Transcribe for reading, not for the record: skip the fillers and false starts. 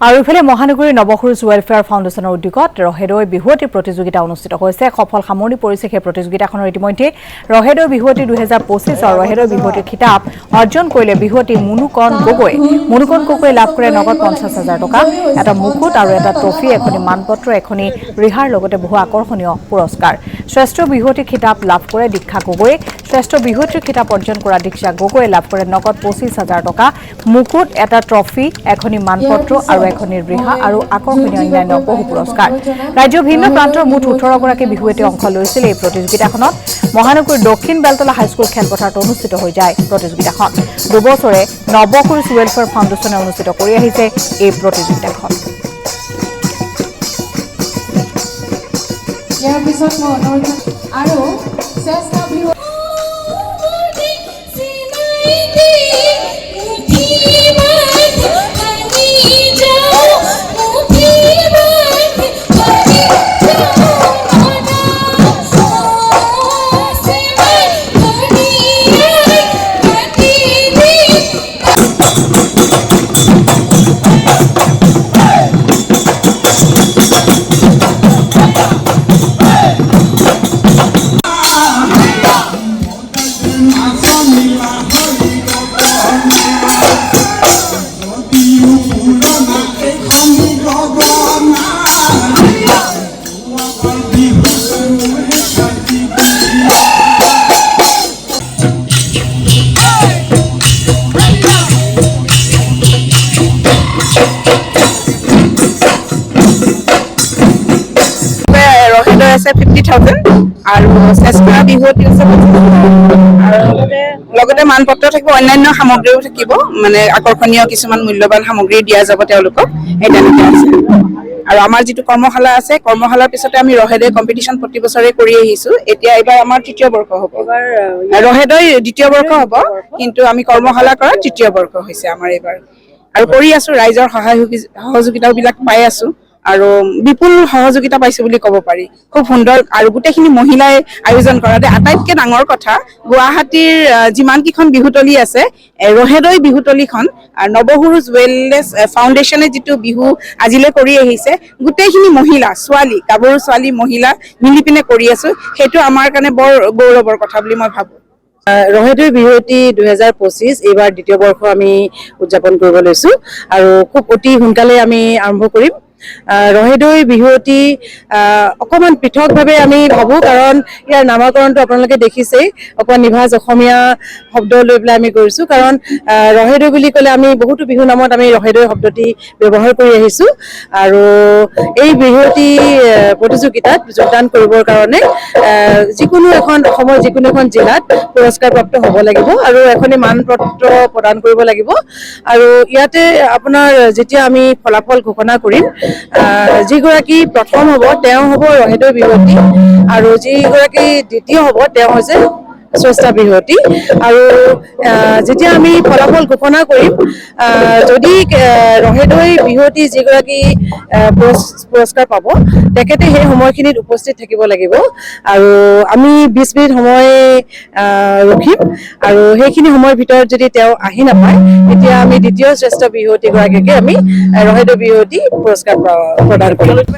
আৰু ইফালে মহানগৰী নৱসুৰুজ ৱেলফেয়াৰ ফাউণ্ডেশ্যনৰ উদ্যোগত ৰহেদৈ বিহুৱতী প্ৰতিযোগিতা অনুষ্ঠিত হৈছে। সফল সামৰণি পৰিছে সেই প্ৰতিযোগিতাখনৰ ইতিমধ্যে ৰহেদৈ বিহুৱতী 2025 আৰু ৰহেদৈ বিহুৱতী খিতাপ অৰ্জন কৰিলে বিহুৱতী মুনুকণ গগৈ। মুনুকণ গগৈ লাভ কৰে নগদ 50,000 টকা, এটা মুকুট আৰু এটা ট্ৰফি, এখনি মানপত্ৰ, এখনি ৰিহাৰ লগতে বহু আকৰ্ষণীয় পুৰস্কাৰ। শ্ৰেষ্ঠ বিহুৱতী খিতাপ লাভ কৰে দীক্ষা গগৈয়ে। শ্ৰেষ্ঠ বিহুৱতীৰ খিতাপ অৰ্জন কৰা দীক্ষা গগৈয়ে লাভ কৰে নগদ 25,000 টকা, মুকুট, এটা ট্ৰফি, এখনি মানপত্ৰ আৰু এখনিৰ ৰিহা আৰু আকৰ্ষণীয় অন্যান্য বহু পুৰস্কাৰ। ৰাজ্যৰ ভিন্ন প্ৰান্তৰ মুঠ 18 গৰাকী বিহুৱতীয়ে অংশ লৈছিল এই প্ৰতিযোগিতাখনত। মহানগৰীৰ দক্ষিণ বেলতলা হাইস্কুল খেলপথাৰত অনুষ্ঠিত হৈ যায় প্ৰতিযোগিতাখন। দুবছৰে নৱসুৰুজ ৱেলফেয়াৰ ফাউণ্ডেশ্যনে অনুষ্ঠিত কৰি আহিছে এই প্ৰতিযোগিতাখন। ইয়াৰ পিছত আৰু শ্ৰেষ্ঠ বিহু আছে 50,000 আৰু শ্ৰেষ্ঠ বিহুৱতী আছে 25,000 আৰু লগতে মানপত্ৰ থাকিব, অন্যান্য সামগ্ৰীও থাকিব, মানে আকৰ্ষণীয় কিছুমান মূল্যৱান সামগ্ৰী দিয়া যাব তেওঁলোকক। এই তেনেকৈ আছে। আৰু আমাৰ যিটো কৰ্মশালা আছে, কৰ্মশালাৰ পিছতে আমি ৰহেদৈ কম্পিটিশ্যন প্ৰতি বছৰে কৰি আহিছো। এতিয়া এইবাৰ আমাৰ তৃতীয় বৰ্ষ হ'ব। ৰহেদৈ দ্বিতীয় বৰ্ষ হ'ব, কিন্তু আমি কৰ্মশালা কৰা তৃতীয় বৰ্ষ হৈছে আমাৰ এইবাৰ। আৰু কৰি আছো, ৰাইজৰ সহায় সহযোগিতাবিলাক পাই আছো আৰু বিপুল সহযোগিতা পাইছো বুলি ক'ব পাৰি। খুব সুন্দৰ আৰু গোটেইখিনি মহিলাই আয়োজন কৰাতে আটাইতকৈ ডাঙৰ কথা, গুৱাহাটীৰ যিমানকেইখন বিহুতলী আছে, ৰহেদৈ বিহুতলীখন আৰু নৱসুৰুজ ৱেলনেছ ফাউণ্ডেশ্যনে যিটো বিহু আজিলৈ কৰি আহিছে, গোটেইখিনি মহিলা, ছোৱালী, গাভৰু ছোৱালী, মহিলা মিলি পিনে কৰি আছো। সেইটো আমাৰ কাৰণে বৰ গৌৰৱৰ কথা বুলি মই ভাবোঁ। ৰহেদৈ বিহুৱতী 2025 এইবাৰ দ্বিতীয় বৰ্ষ আমি উদযাপন কৰিব লৈছো আৰু খুব অতি সোনকালে আমি আৰম্ভ কৰিম। ৰহেদৈ বিহুৱতী অকণমান পৃথকভাৱে আমি ভাবোঁ, কাৰণ ইয়াৰ নামাকৰণটো আপোনালোকে দেখিছেই, অকণমান নিভাঁজ অসমীয়া শব্দ লৈ পেলাই আমি কৰিছোঁ। কাৰণ ৰহেদৈ বুলি ক'লে আমি বহুতো বিহু নামত আমি ৰহেদৈ শব্দটি ব্যৱহাৰ কৰি আহিছোঁ। আৰু এই বিহুৱতী প্ৰতিযোগিতাত যোগদান কৰিবৰ কাৰণে যিকোনো এখন অসমৰ যিকোনো এখন জিলাত পুৰস্কাৰপ্ৰাপ্ত হ'ব লাগিব আৰু এখনি মানপত্ৰ প্ৰদান কৰিব লাগিব। আৰু ইয়াতে আপোনাৰ যেতিয়া আমি ফলাফল ঘোষণা কৰিম, যিগৰাকী প্ৰথম হ'ব তেওঁ হ'ব ৰহেদৈ বিহুৱতী আৰু যিগৰাকী দ্বিতীয় হ'ব তেওঁ হৈছে শ্ৰেষ্ঠ বিহুৱতী। আৰু যেতিয়া আমি ফলাফল ঘোষণা কৰিম, যদি ৰহেদৈ বিহুৱতী যিগৰাকী পুৰস্কাৰ পাব, তেখেতে সেই সময়খিনিত উপস্থিত থাকিব লাগিব। আৰু আমি 20 মিনিট সময় ৰখিম আৰু সেইখিনি সময়ৰ ভিতৰত যদি তেওঁ আহি নাপায়, তেতিয়া আমি দ্বিতীয় শ্ৰেষ্ঠ বিহুৱতীগৰাকীকে আমি ৰহেদৈ বিহুৱতী পুৰস্কাৰ প্ৰদান কৰিম।